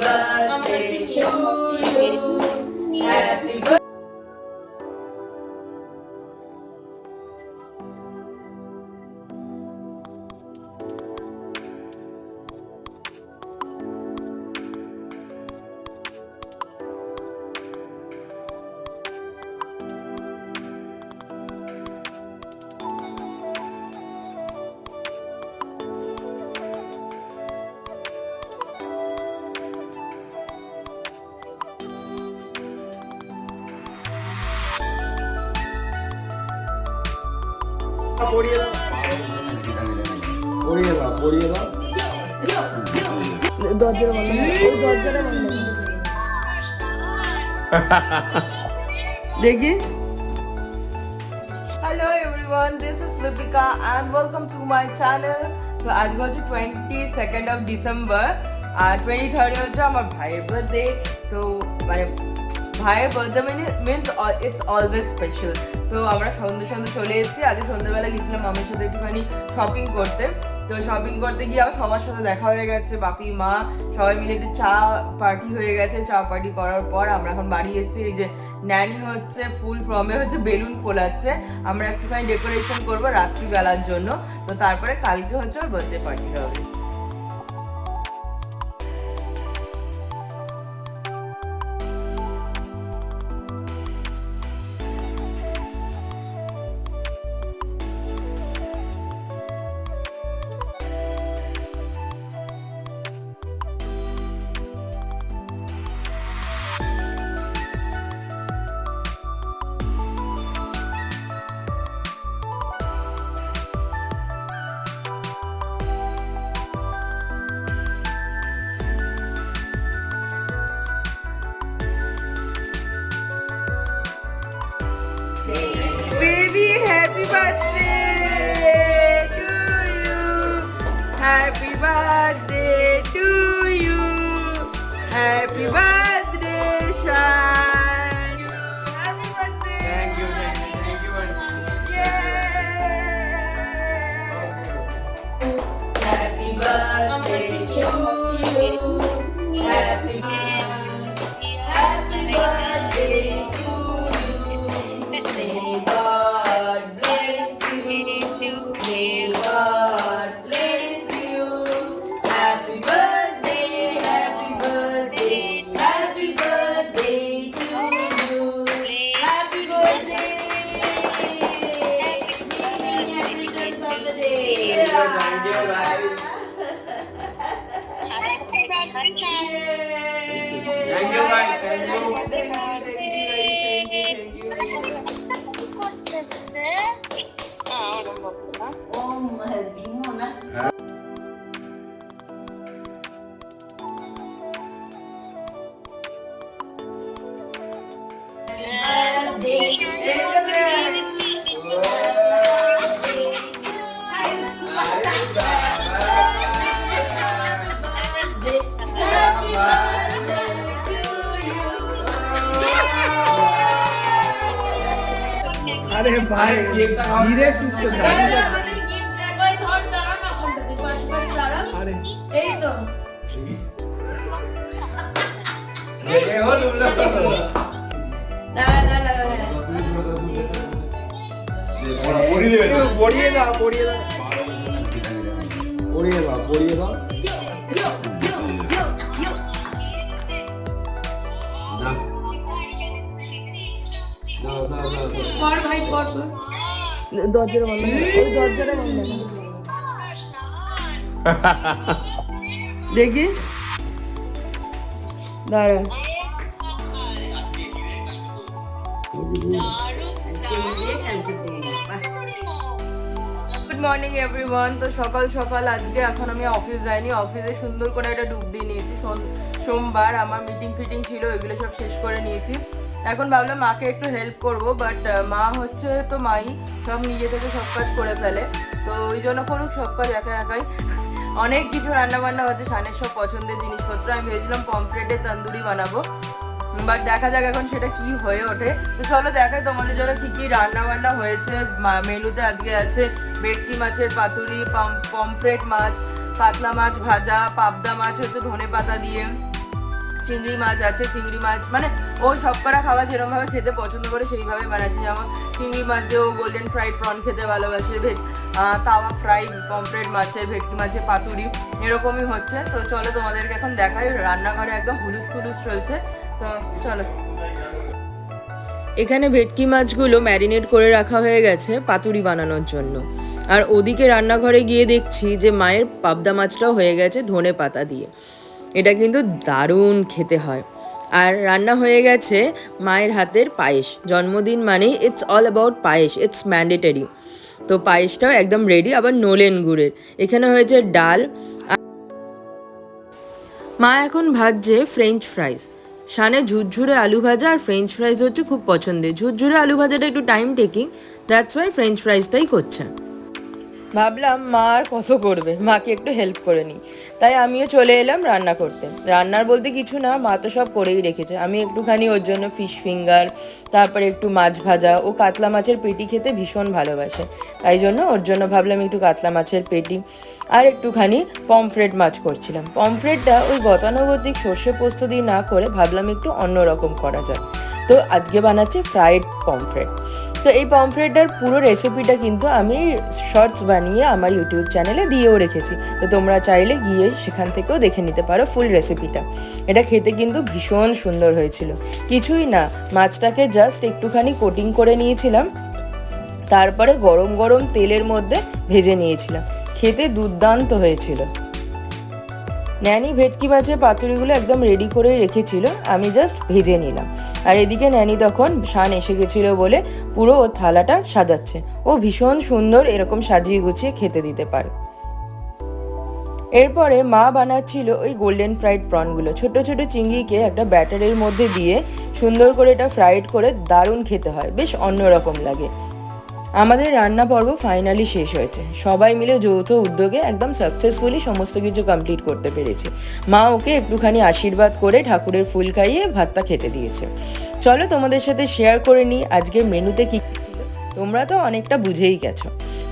birthday to you. Happy birthday. পড়িয়ে দাও পড়িয়ে দাও পড়িয়ে দাও দরজাটা বন্ধ করো, ওই দরজাটা বন্ধ করো। দেখি hello everyone, this is Lipika and welcome to my channel. তো আজকে হচ্ছে 22nd of December R 23rd হচ্ছে আমার ভাইয়ের বার্থডে। তো মানে ভাইয়ের birthday means it's always special. তো আমরা সন্ধ্যে চলে এসেছি। আজকে সন্ধ্যেবেলা গেছিলাম মামির সাথে একটুখানি শপিং করতে। তো শপিং করতে গিয়ে আমার সবার সাথে দেখা হয়ে গেছে, বাপি মা সবাই মিলে একটু চা পার্টি হয়ে গেছে। চা পার্টি করার পর আমরা এখন বাড়ি এসেছি। এই যে ন্যানি হচ্ছে ফুল ফ্রমে হচ্ছে বেলুন ফোলাচ্ছে, আমরা একটুখানি ডেকোরেশন করবো রাত্রিবেলার জন্য। তো তারপরে কালকে হচ্ছে ওর বার্থডে পার্টি হবে। Baby, happy birthday to you. Happy birthday to you. Happy birthday, Shan. Happy birthday. Thank you. Yay. Happy birthday to you. Happy birthday to you. May God bless you. May God bless you. Happy birthday, happy birthday, happy birthday to you. Happy birthday. Happy returns of the day. Thank you, guys. Thank you, guys. Thank you. আরে ভাই কেকটা ধীরে সুস্থ আরে এই তো এ ও তোমরা পড়িয়ে দাও পড়িয়ে দাও পড়িয়ে দাও পড়িয়ে দাও পর ভাই পর দরজাটা বন্ধ করো, ওই দরজাটা বন্ধ করো। দেখি দাঁড়া গুড মর্নিং এভরিওয়ান। তো সকাল সকাল আজকে এখন আমি অফিস যাইনি, অফিসে সুন্দর করে একটা ডুব দিয়ে নিয়েছি। সোমবার আমার মিটিং ফিটিং ছিল, ওইগুলো সব শেষ করে নিয়েছি। এখন ভাবলাম মাকে একটু হেল্প করব, বাট মা হচ্ছে তো মাই সব নিজে থেকে সব কাজ করে ফেলে। তো ওই জন্য করুক সব কাজ একা একাই। অনেক কিছু রান্না বান্না হচ্ছে, শানের সব পছন্দের জিনিসপত্র। আমি ভেবেছিলাম পমফ্রেটের তন্দুরি বানাবো, বাট দেখা যাক এখন সেটা কি হয়ে ওঠে। তো চলো দেখাই তোমাদের জন্য কি কি রান্না বান্না হয়েছে মেনুতে। আজকে আছে ভেটকি মাছের পাতুরি, পমফ্রেট মাছ, কাতলা মাছ ভাজা, পাবদা মাছ হচ্ছে ধনে পাতা দিয়ে, চিংড়ি মাছ আছে, চিংড়ি মাছ মানে ও সব করা খাবার যেরকমভাবে খেতে পছন্দ করে সেইভাবে বানাচ্ছে। যেমন চিংড়ি মাছ দিয়ে ও গোল্ডেন ফ্রাইড প্রন খেতে ভালোবাসে, তাওয়া ফ্রাই পমফ্রেট মাছের, ভেটকি মাছের পাতুরি, এরকমই হচ্ছে। তো চলো তোমাদেরকে এখন দেখাই, রান্নাঘরে একদম হুলুস থুলুস চলছে। তো চলো, এখানে ভেটকি মাছগুলো ম্যারিনেট করে রাখা হয়ে গেছে পাতুরি বানানোর জন্য। আর ওদিকে রান্নাঘরে গিয়ে দেখছি যে মায়ের পাবদা মাছটাও হয়ে গেছে ধনে পাতা দিয়ে। এটা কিন্তু দারুণ খেতে হয়। আর রান্না হয়ে গেছে মায়ের হাতের পায়েস। জন্মদিন মানেই it's all about payesh, it's mandatory. তো পায়েসটাও একদম রেডি, আবার নোলেন গুড়ের। এখানে হয়েছে ডাল। মা এখন ভাজছে ফ্রেঞ্চ ফ্রাইজ। শানে ঝুরঝুরে আলু ভাজা আর ফ্রেঞ্চ ফ্রাইজ হচ্ছে খুব পছন্দের। ঝুরঝুরে আলু ভাজাটা একটু time taking, that's why French ফ্রাইজটাই করছে। ভাবলাম মা আর কত করবে, মাকে একটু হেল্প করে নিই, তাই আমিও চলে এলাম রান্না করতে। রান্নার বলতে কিছু না, মা তো সব করেই রেখেছে। আমি একটুখানি ওর জন্য ফিশ ফিঙ্গার, তারপরে একটু মাছ ভাজা, ও কাতলা মাছের পেটি খেতে ভীষণ ভালোবাসে, তাই জন্য ওর জন্য ভাবলাম একটু কাতলা মাছের পেটি আর একটুখানি পমফ্রেট মাছ করছিলাম। পমফ্রেটটা ওই গতানুগতিক সর্ষে পোস্ত দিয়ে না করে ভাবলাম একটু অন্যরকম করা যায়, তো আজকে বানাচ্ছি ফ্রাইড পমফ্রেট। তো এই পমফ্রেটটার পুরো রেসিপিটা কিন্তু আমি শর্টস বানিয়ে আমার ইউটিউব চ্যানেলে দিয়েও রেখেছি, তো তোমরা চাইলে গিয়ে সেখান থেকেও দেখে নিতে পারো ফুল রেসিপিটা। এটা খেতে কিন্তু ভীষণ সুন্দর হয়েছিল। কিছুই না, মাছটাকে জাস্ট একটুখানি কোটিং করে নিয়েছিলাম, তারপরে গরম গরম তেলের মধ্যে ভেজে নিয়েছিলাম। খেতে দুর্দান্ত হয়েছিল। ন্যানি ভেটকি মাছের পাতুরিগুলো একদম রেডি করে রেখেছিল, আমি জাস্ট ভেজে নিলাম। আর এদিকে ন্যানি তখন শান এসে গেছিলো বলে পুরো ও থালাটা সাজাচ্ছে। ও ভীষণ সুন্দর এরকম সাজিয়ে গুছিয়ে খেতে দিতে পারে। এরপরে মা বানাচ্ছিল ওই গোল্ডেন ফ্রাইড প্রনগুলো। ছোট ছোট চিংড়িকে একটা ব্যাটারের মধ্যে দিয়ে সুন্দর করে এটা ফ্রাইড করে দারুণ খেতে হয়, বেশ অন্যরকম লাগে। আমাদের রান্না পর্ব ফাইনালি শেষ হয়েছে। সবাই মিলে যৌথ উদ্যোগে একদম সাকসেসফুলি সমস্ত কিছু কমপ্লিট করতে পেরেছি। মা ওকে একটুখানি আশীর্বাদ করে ঠাকুরের ফুল খাইয়ে ভাতটা খেতে দিয়েছে। চলো তোমাদের সাথে শেয়ার করে নিই আজকের মেনুতে কী ছিল। তোমরা তো অনেকটা বুঝেই গেছো।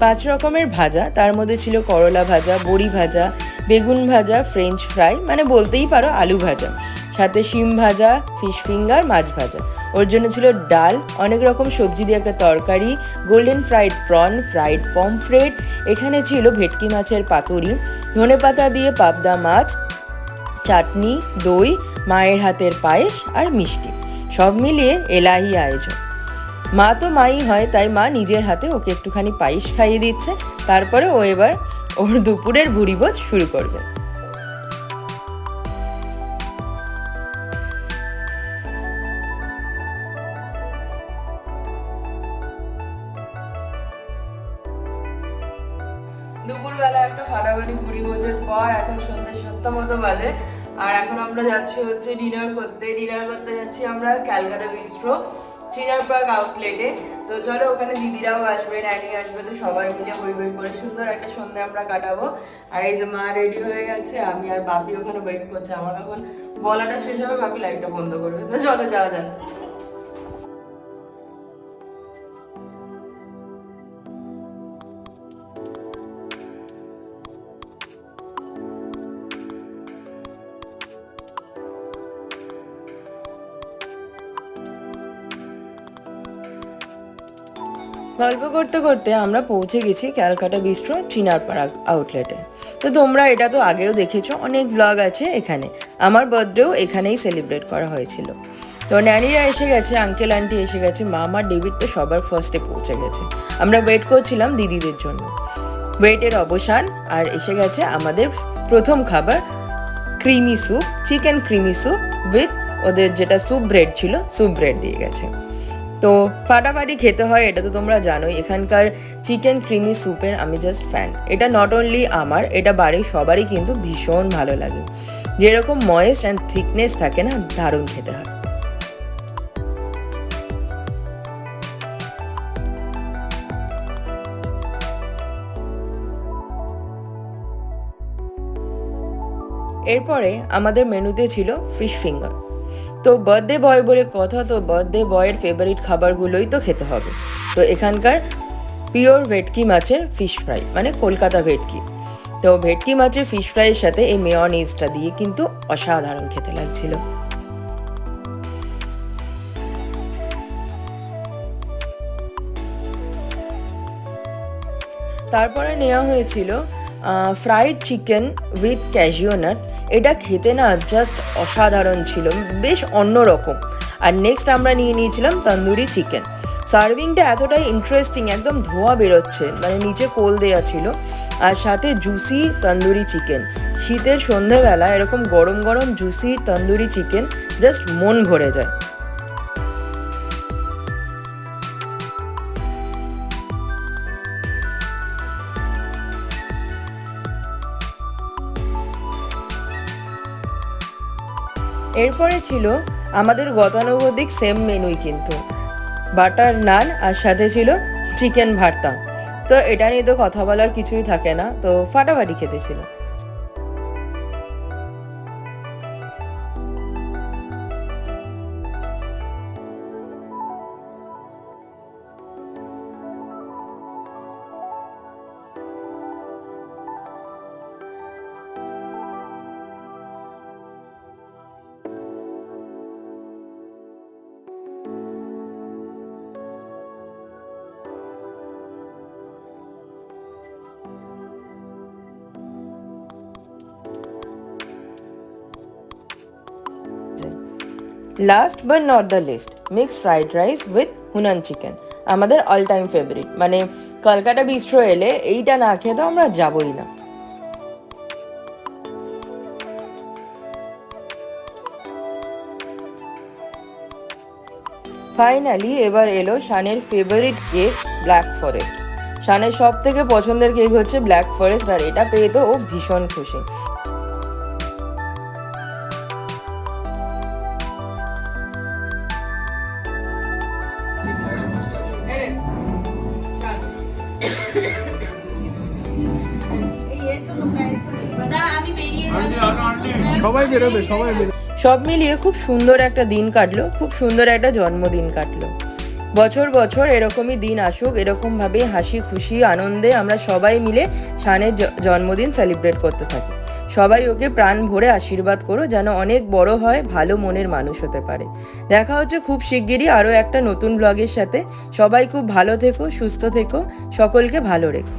5 রকমের ভাজা, তার মধ্যে ছিল করলা ভাজা, বড়ি ভাজা, বেগুন ভাজা, ফ্রেঞ্চ ফ্রাই মানে বলতেই পারো আলু ভাজা, সাথে শিম ভাজা, ফিশ ফিঙ্গার, মাছ ভাজা। ওর জন্য ছিল ডাল, অনেক রকম সবজি দিয়ে একটা তরকারি, golden fried prawn, fried pomfret, এখানে ছিল ভেটকি মাছের পাতুরি, ধনেপাতা দিয়ে পাবদা মাছ, চাটনি, দই, মায়ের হাতের পায়েস আর মিষ্টি। সব মিলিয়ে এলাহি আয়োজন। মা তো মাই হয়, তাই মা নিজের হাতে ওকে একটুখানি পায়েস খাইয়ে দিচ্ছে। তারপরে ও এবার ওর দুপুরের ভুরিভোজ শুরু করবে। দুপুরবেলা একটা ফাটাফাটি পুরি ভোজের পর এখন সন্ধ্যে 7টা মতো বাজে। আর এখন আমরা যাচ্ছি হচ্ছে ডিনার করতে যাচ্ছি আমরা ক্যালকাটা বিস্ট্রো চিনার পার্ক আউটলেটে। তো চলো, ওখানে দিদিরাও আসবে, ন্যানি আসবে, তো সবাই মিলে বই বই করে সুন্দর একটা সন্ধ্যা আমরা কাটাবো। আর এই যে মা রেডি হয়ে গেছে, আমি আর বাপি ওখানে ওয়েট করছে। আমার এখন বলাটা শেষ হবে, বাপি লাইটটা বন্ধ করবে। তো চলো যাওয়া যাক। গল্প করতে করতে আমরা পৌঁছে গেছি ক্যালকাটা বিস্ট্রো চিনার পার্ক আউটলেটে। তো তোমরা এটা তো আগেও দেখেছো, অনেক ব্লগ আছে এখানে। আমার বার্থডেও এখানেই সেলিব্রেট করা হয়েছিল। তো ন্যানিরা এসে গেছে, আঙ্কেল আন্টি এসে গেছে, মামা ডেভিড তো সবার ফার্স্টে পৌঁছে গেছে। আমরা ওয়েট করছিলাম দিদিদের জন্য। ওয়েটের অবসান, আর এসে গেছে আমাদের প্রথম খাবার, creamy soup, chicken creamy soup with ওদের যেটা স্যুপ ব্রেড ছিল, স্যুপ ব্রেড দিয়ে গেছে। তো ফাটাফাটি খেতে হয়, এটা তো তোমরা জানোই। এখানকার চিকেন ক্রিমি স্যুপের আমি জাস্ট ফ্যান। এটা নট অনলি আমার, এটা বাড়ির সবারই কিন্তু ভীষণ ভালো লাগে। যেরকম ময়েস্ট অ্যান্ড থিকনেস থাকে না, দারুণ খেতে হয়। এরপরে আমাদের মেনুতে ছিল ফিশ ফিঙ্গার। তো বার্থডে বয় বলে কথা, তো বার্থডে বয়ের ফেভারিট খাবারগুলোই তো খেতে হবে। তো এখানকার পিওর ভেটকি মাছের ফিশ ফ্রাই মানে কলকাতা ভেটকি। তো ভেটকি মাছের ফিশ ফ্রাইয়ের সাথে এই মেয়োনিজটা দিয়ে কিন্তু অসাধারণ খেতে লাগছিল। তারপরে নেওয়া হয়েছিল fried chicken with cashew nut. এটা খেতে না জাস্ট অসাধারণ ছিল, বেশ অন্যরকম। আর নেক্সট আমরা নিয়ে নিয়েছিলাম তন্দুরি চিকেন। সার্ভিংটা এতটাই ইন্টারেস্টিং, একদম ধোয়া বেরোচ্ছে, মানে নিচে কোল দেওয়া ছিল, আর সাথে জুসি তন্দুরি চিকেন। শীতের সন্ধেবেলা এরকম গরম গরম জুসি তন্দুরি চিকেন জাস্ট মন ভরে যায়। এরপরে ছিল আমাদের গতানুগতিক সেম মেনুই, কিন্তু বাটার নান আর সাথে ছিল চিকেন ভর্তা। তো এটা নিয়ে তো কথা বলার কিছুই থাকে না, তো ফাটাফাটি খেতে ছিল। Last but not the least, mixed fried rice with Hunan chicken, আমাদের অল টাইম ফেভারিট। মানে কলকাতা বিস্ট্রো এলে এইটা না খেয়ে তো আমরা যাবই না। ফাইনালি এবার এলো শানের ফেভারিট কেক, ব্ল্যাক ফরেস্ট। শানের সব থেকে পছন্দের কেক হচ্ছে ব্ল্যাক ফরেস্ট, আর এটা পেয়ে তো ও ভীষণ খুশি। সব মিলিয়ে খুব সুন্দর একটা দিন কাটলো, খুব সুন্দর একটা জন্মদিন কাটলো। বছর বছর এরকমই দিন আসুক, এরকমভাবে হাসি খুশি আনন্দে আমরা সবাই মিলে শানের জন্মদিন সেলিব্রেট করতে থাকি। সবাই ওকে প্রাণ ভরে আশীর্বাদ করো যেন অনেক বড় হয়, ভালো মনের মানুষ হতে পারে। দেখা হচ্ছে খুব শিগগিরই আরও একটা নতুন ব্লগের সাথে। সবাই খুব ভালো থেকো, সুস্থ থেকো, সকলকে ভালো রেখো।